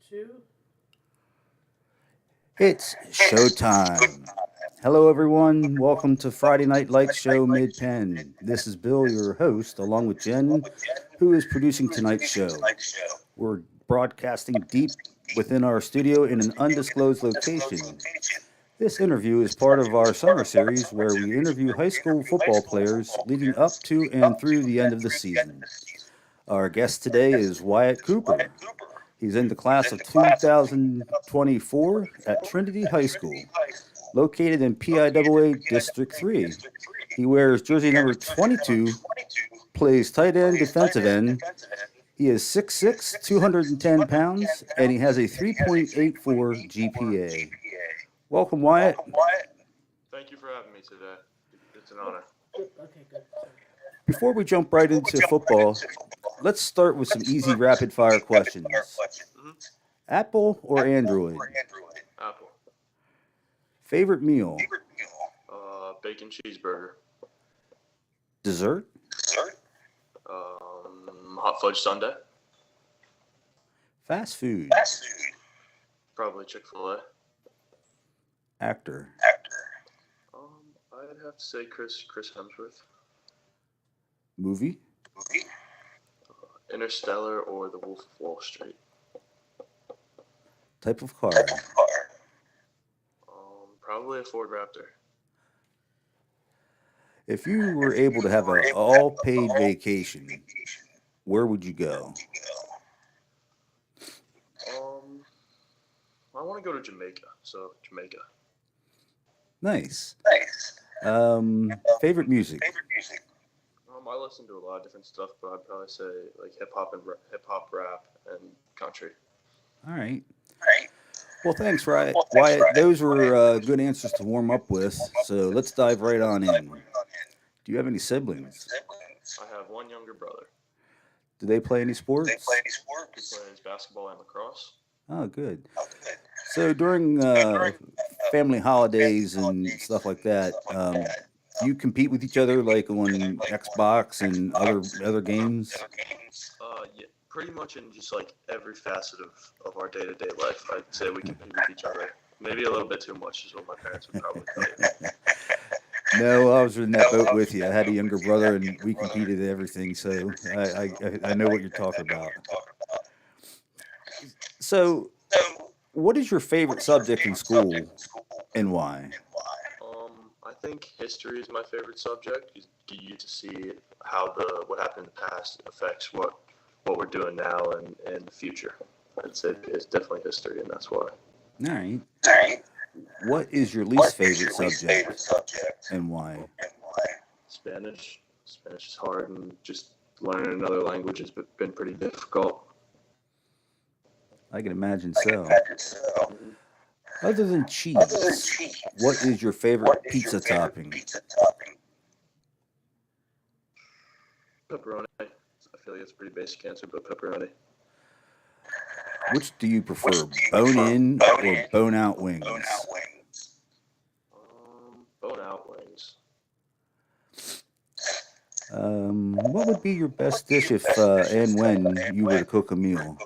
two. It's showtime. Hello, everyone. Welcome to Friday Night Lights Show Mid Penn. This is Bill, your host, along with Jen, who is producing tonight's show. We're broadcasting deep within our studio in an undisclosed location. This interview is part of our summer series where we interview high school football players leading up to and through the end of the season. Our guest today is Wyatt Cooper. He's in the class of 2024 at Trinity High School, located in PIAA District 3. He wears jersey number 22, plays tight end, defensive end. He is 6'6", 210 pounds, and he has a 3.84 GPA. Welcome, Wyatt. Thank you for having me today. It's an honor. Okay, good. Sorry. Before we jump right into football, let's start with some easy rapid fire questions. Apple or Android? Apple. Favorite meal? Bacon cheeseburger. Dessert? Hot fudge sundae. Fast food? Probably Chick-fil-A. Actor? I'd have to say Chris Hemsworth. Movie? Interstellar or The Wolf of Wall Street. Type of car? Probably a Ford Raptor. If you were able to have an all-paid vacation, where would you go? I want to go to Jamaica, so Jamaica. Nice. Favorite music? I listen to a lot of different stuff, but I'd probably say like hip hop, rap, and country. All right. Well, thanks, Wyatt. Those were good answers to warm up with, so let's dive right on in. Do you have any siblings? I have one younger brother. Do they play any sports? He plays basketball and lacrosse. Oh, good. So during family holidays and stuff like that, do you compete with each other like on Xbox and other games? Yeah, pretty much in just like every facet of our day-to-day life. I'd say we compete with each other. Maybe a little bit too much is what my parents would probably tell you. No, I was in that boat with you. I had a younger brother, and we competed at everything, so I know what you're talking about. So, what is your favorite subject in school, and why? I think history is my favorite subject. You get to see how what happened in the past affects what we're doing now and in the future. I'd say it's definitely history, and that's why. All right. What is your least favorite subject, and why? Spanish. Spanish is hard, and just learning another language has been pretty difficult. I can imagine so. Other than cheese, what is your favorite pizza topping? Pepperoni. I feel like it's a pretty basic answer, but pepperoni. Which do you prefer, bone-in or bone-out wings? Bone-out wings. What would be your best dish if and when you were to cook a meal?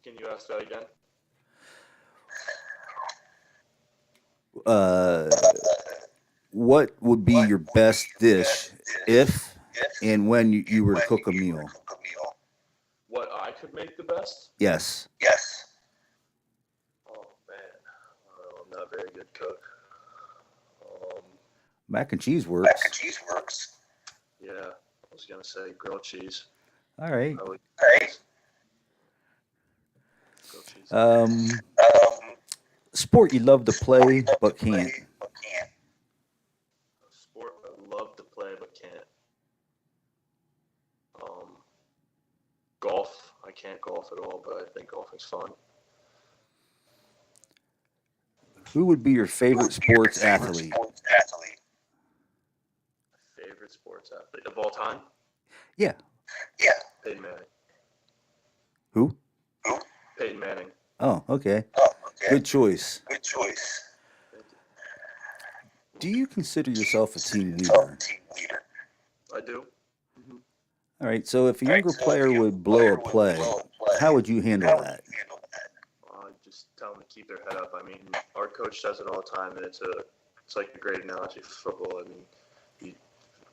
Can you ask that again? What would be your best dish if and when you were to cook a meal? What I could make the best? Yes. Oh man, I'm not a very good cook. Mac and cheese works. Yeah, I was gonna say grilled cheese. All right. Grilled cheese. Sport you love to play but can't. Sport I love to play but can't. Golf. I can't golf at all, but I think golfing's fun. Who would be your favorite sports athlete? Favorite sports athlete of all time? Yeah. Peyton Manning. Who? Peyton Manning. Oh, okay. Good choice. Do you consider yourself a team leader? I do. All right, so if a younger player would blow a play, how would you handle that? Just tell them to keep their head up. I mean, our coach says it all the time, and it's like a great analogy for football. I mean,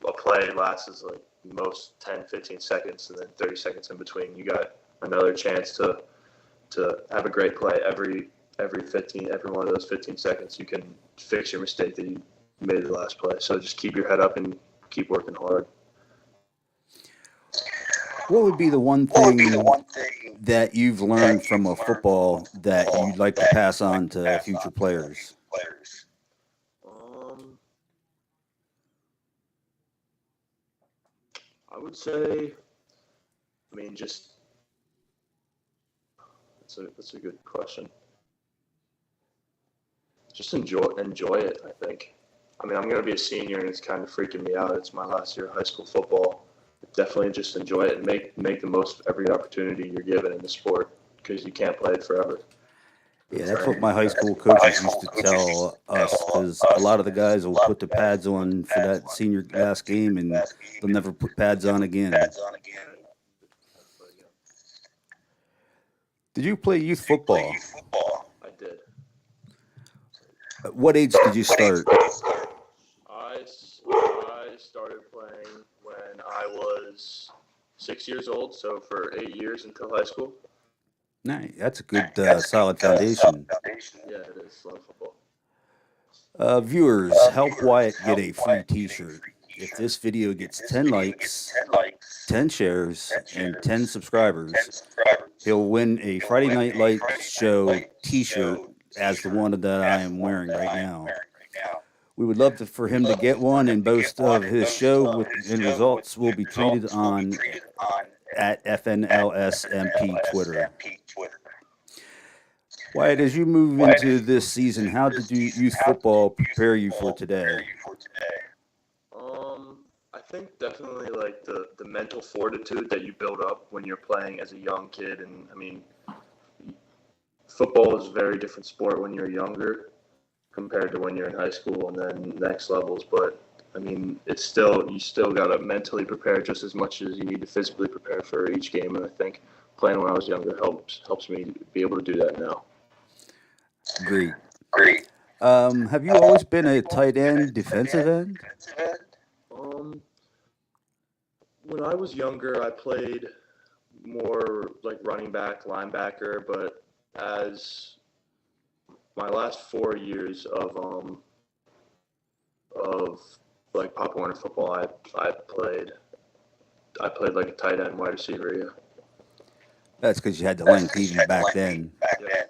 a play lasts like most 10, 15 seconds, and then 30 seconds in between. You got another chance to have a great play every one of those 15 seconds. You can fix your mistake that you made the last play. So just keep your head up and keep working hard. What would be the one thing that you've learned from a football that you'd like to pass on to future players? I would say, I mean, just that's a good question. Just enjoy it, I think. I mean, I'm going to be a senior, and it's kind of freaking me out. It's my last year of high school football. Definitely just enjoy it and make the most of every opportunity you're given in the sport, because you can't play it forever. Yeah, that's what my high school coaches used to tell us, because a lot of the guys will put the pads on for that senior last game, and they'll never put pads on again. Did you play youth football? I did. At what age did you start? I started playing when I was 6 years old, so for 8 years until high school. Nice. That's a good, solid foundation. Yeah, it is. Love football. Viewers, help Wyatt get a free T-shirt. If this video gets 10 likes, 10 shares, and 10 subscribers, he'll win a Friday Night Lights show T-shirt as the one that I am wearing right now. We would love for him to get one, and both of his show and results will be tweeted on at FNLSMP Twitter. Wyatt, as you move into this season, how did youth football prepare you for today? I think definitely like the mental fortitude that you build up when you're playing as a young kid. And I mean, football is a very different sport when you're younger compared to when you're in high school and then next levels. But I mean, you still got to mentally prepare just as much as you need to physically prepare for each game. And I think playing when I was younger helps me be able to do that now. Great. Have you always been a tight end, defensive end? When I was younger, I played more like running back, linebacker, but as my last 4 years of like Pop Warner football, I played like a tight end, wide receiver. Yeah. That's because you had the length even back then. Yeah.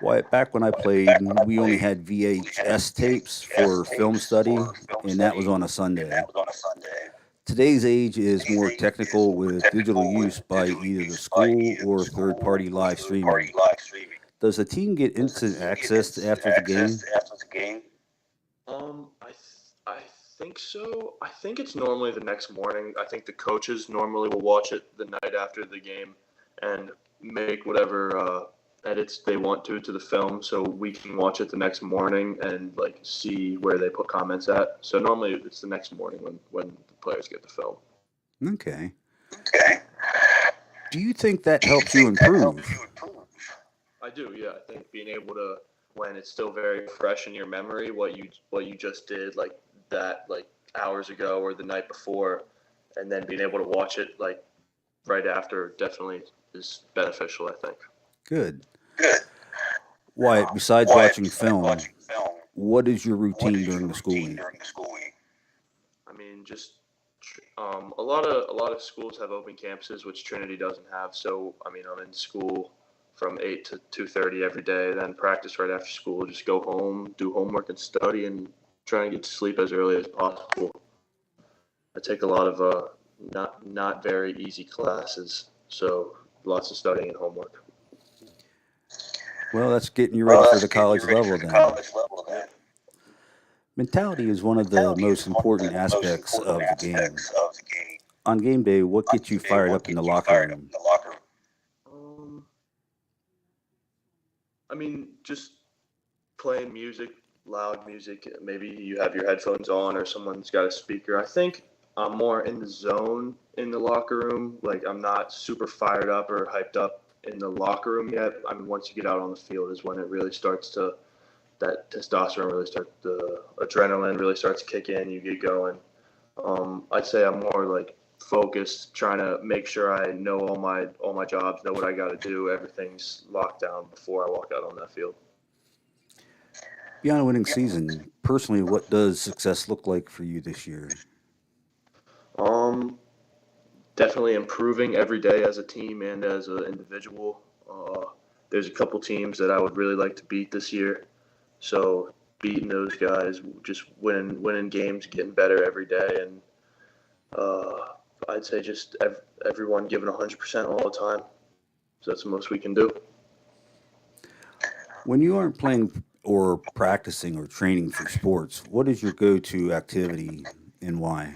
Wyatt, back when I played, we only had VHS tapes for film study, and that was on a Sunday. Today's age is more technical with digital use by either the school or third-party live streaming. Does the team get instant access after the game? I think so. I think it's normally the next morning. I think the coaches normally will watch it the night after the game and make whatever edits they want to the film, so we can watch it the next morning and like see where they put comments at. So normally it's the next morning when the players get the film. Okay. Do you think that helps you improve? I do, yeah. I think being able to, when it's still very fresh in your memory, what you just did like that, like hours ago or the night before, and then being able to watch it like right after definitely is beneficial, I think. Good. Wyatt, besides watching film, what is your routine during the school week? I mean, just a lot of schools have open campuses, which Trinity doesn't have. So I mean, I'm in school from 8 to 2:30 every day, then practice right after school, just go home, do homework and study, and try and get to sleep as early as possible. I take a lot of not very easy classes, so lots of studying and homework. Well, that's getting you ready for the college level then. Mentality is one of the most important aspects of the game. On game day, what gets you fired up in the locker room? I mean, just playing music, loud music. Maybe you have your headphones on or someone's got a speaker. I think I'm more in the zone in the locker room. Like, I'm not super fired up or hyped up in the locker room yet. I mean, once you get out on the field is when it really starts to, that testosterone really starts, the adrenaline really starts to kick in. You get going. I'd say I'm more like focused, trying to make sure I know all my jobs, know what I got to do. Everything's locked down before I walk out on that field. Beyond a winning season, personally, what does success look like for you this year? Um, Definitely improving every day as a team and as an individual. There's a couple teams that I would really like to beat this year. So beating those guys, just winning games, getting better every day, and I'd say just everyone giving 100% all the time. So that's the most we can do. When you aren't playing or practicing or training for sports, what is your go-to activity and why?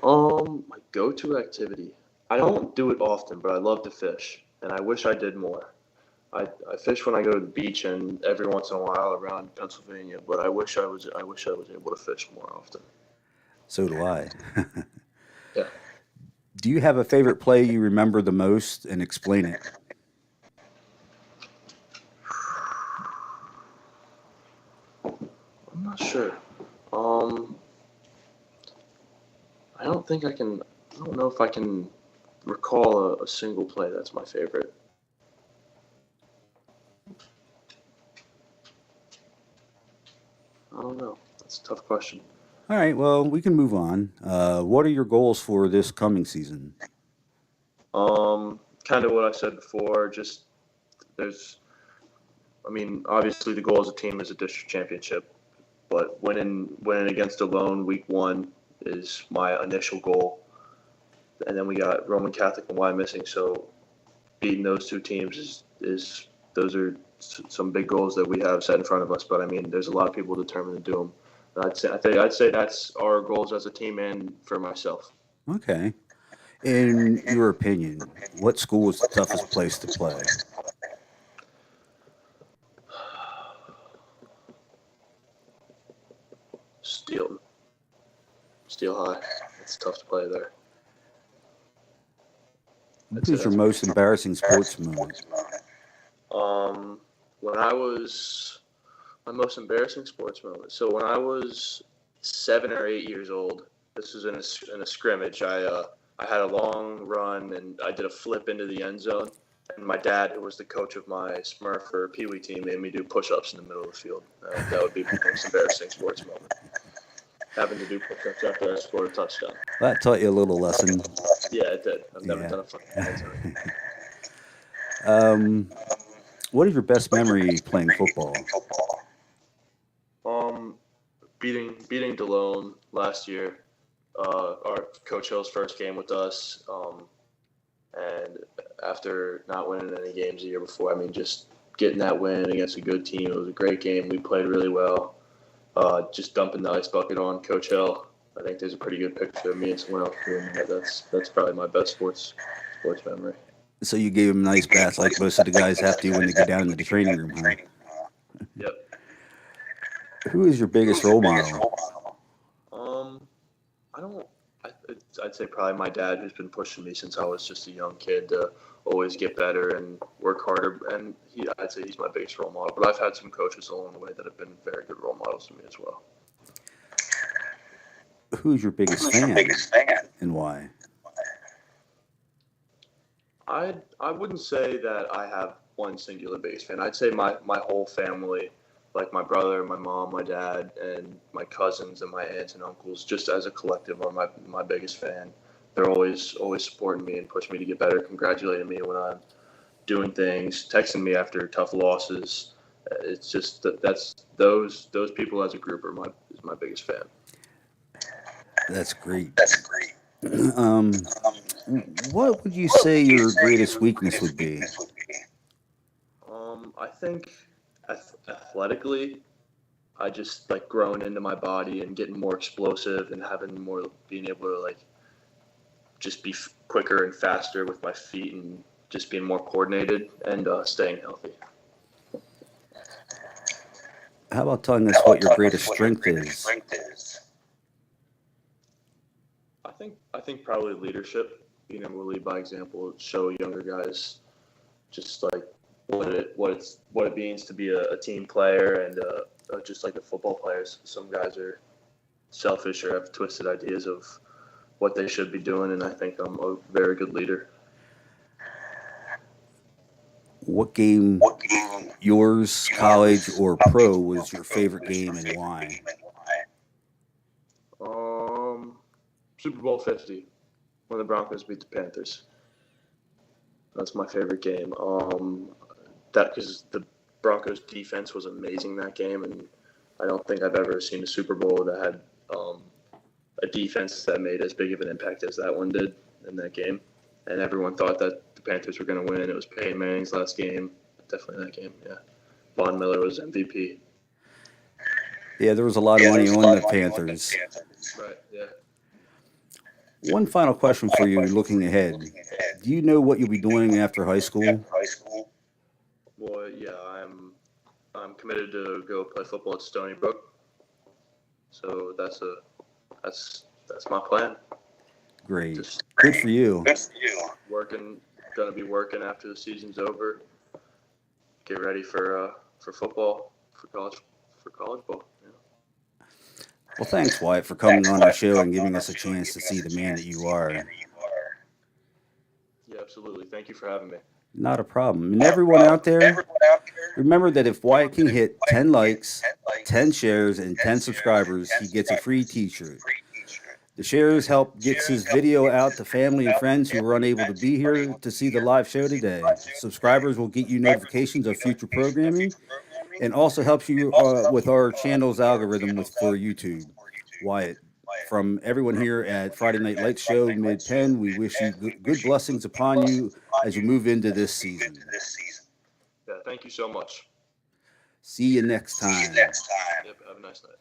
My go-to activity. I don't do it often, but I love to fish, and I wish I did more. I fish when I go to the beach and every once in a while around Pennsylvania, but I wish I was able to fish more often. So do I. Yeah. Do you have a favorite play you remember the most and explain it? I'm not sure. Um, I don't think I can. I don't know if I can recall a single play that's my favorite. I don't know. That's a tough question. All right, well, we can move on. What are your goals for this coming season? Kind of what I said before. Just there's. I mean, obviously the goal as a team is a district championship, but winning against Alone week 1 is my initial goal. And then we got Roman Catholic and Y missing, so beating those two teams is those are some big goals that we have set in front of us. But I mean, there's a lot of people determined to do them. I'd say that's our goals as a team and for myself. Okay. In your opinion, what school is the toughest place to play? Steel High. It's tough to play there. What is your most embarrassing sports moment? When I was my most embarrassing sports moment. So when I was 7 or 8 years old, this was in a scrimmage. I had a long run and I did a flip into the end zone. And my dad, who was the coach of my Smurf or Pee Wee team, made me do push-ups in the middle of the field. That would be my most embarrassing sports moment. Having to do push-ups after I scored a touchdown. That taught you a little lesson. Yeah, it did. I've never done a fucking end zone. What is your best memory playing football? Beating DeLone last year, our Coach Hill's first game with us, and after not winning any games the year before, I mean, just getting that win against a good team. It was a great game. We played really well. Just dumping the ice bucket on Coach Hill. I think there's a pretty good picture of me and someone else doing that. That's probably my best sports memory. So you gave him a nice bath like most of the guys have to when they get down into the training room, huh? Yep. Who is your biggest role model? I'd say probably my dad, who's been pushing me since I was just a young kid to always get better and work harder. And I'd say he's my biggest role model. But I've had some coaches along the way that have been very good role models to me as well. Who's your biggest fan and why? I wouldn't say that I have one singular biggest fan. I'd say my whole family, like my brother, my mom, my dad, and my cousins and my aunts and uncles, just as a collective, are my biggest fan. They're always supporting me and pushing me to get better, congratulating me when I'm doing things, texting me after tough losses. It's just that's those people as a group is my biggest fan. That's great. What would you say your greatest weakness would be? I think athletically, I just like growing into my body and getting more explosive and being able to like just be quicker and faster with my feet and just being more coordinated and staying healthy. How about telling us what your greatest strength is? I think probably leadership. We'll lead by example. Show younger guys just like what it means to be a team player and just like the football players. Some guys are selfish or have twisted ideas of what they should be doing, and I think I'm a very good leader. What game, yours, college, or pro, was your favorite game and why? Super Bowl 50 when the Broncos beat the Panthers. That's my favorite game. That because the Broncos defense was amazing that game, and I don't think I've ever seen a Super Bowl that had a defense that made as big of an impact as that one did in that game. And everyone thought that the Panthers were going to win. It was Peyton Manning's last game. Definitely that game, yeah. Von Miller was MVP. Yeah, there was a lot of money on the Panthers. Right, yeah. One final question for you looking ahead. Do you know what you'll be doing after high school? Well, yeah, I'm committed to go play football at Stony Brook. So that's my plan. Great. Just Good for you. Gonna be working after the season's over. Get ready for football, for college ball. Yeah. Well, thanks, Wyatt, for coming on our show and giving us a chance to see the man that you are. Yeah, absolutely. Thank you for having me. Not a problem. And everyone out there, remember that if Wyatt can hit 10 likes, 10 shares, and 10 subscribers, he gets a free t-shirt. The shares help gets his video out to family and friends who were unable to be here to see the live show today. Subscribers will get you notifications of future programming and also helps you with our channel's algorithm for YouTube. Wyatt, from everyone here at Friday Night Lights Show Mid-Penn, we wish you good blessings upon you as you move into this season. Yeah, thank you so much. See you next time. Yep, have a nice night.